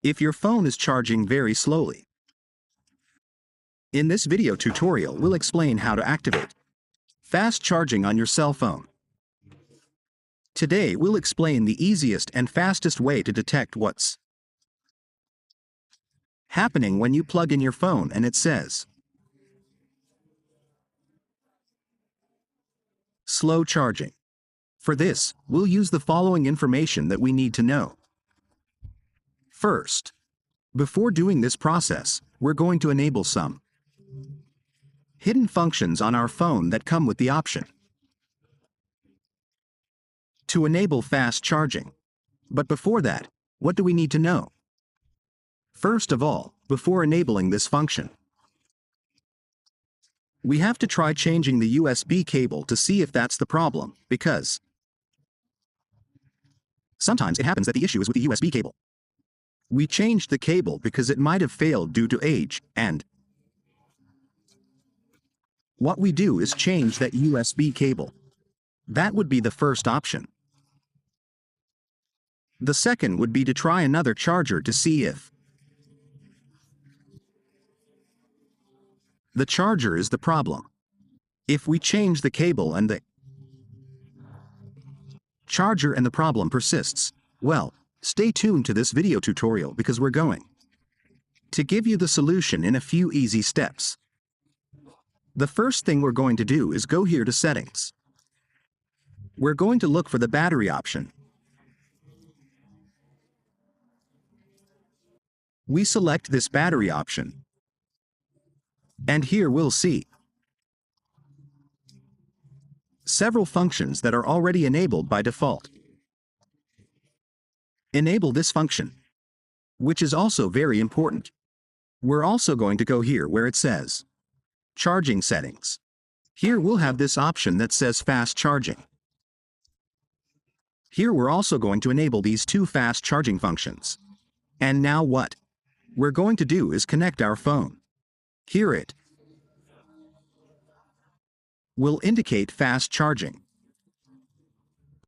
if your phone is charging very slowly. In this video tutorial, we'll explain how to activate fast charging on your cell phone. Today we'll explain the easiest and fastest way to detect what's happening when you plug in your phone and it says slow charging. For this, we'll use the following information that we need to know. First, before doing this process, we're going to enable some hidden functions on our phone that come with the option to enable fast charging. But before that, what do we need to know? First of all, before enabling this function, we have to try changing the USB cable to see if that's the problem, because sometimes it happens that the issue is with the USB cable. We changed the cable because it might have failed due to age, and what we do is change that USB cable. That would be the first option. The second would be to try another charger to see if the charger is the problem. If we change the cable and the charger and the problem persists, well, stay tuned to this video tutorial because we're going to give you the solution in a few easy steps. The first thing we're going to do is go here to Settings. We're going to look for the battery option. We select this battery option, and here we'll see several functions that are already enabled by default. Enable this function, which is also very important. We're also going to go here where it says Charging Settings. Here we'll have this option that says Fast Charging. Here we're also going to enable these two fast charging functions. And now what we're going to do is connect our phone. Here it will indicate fast charging.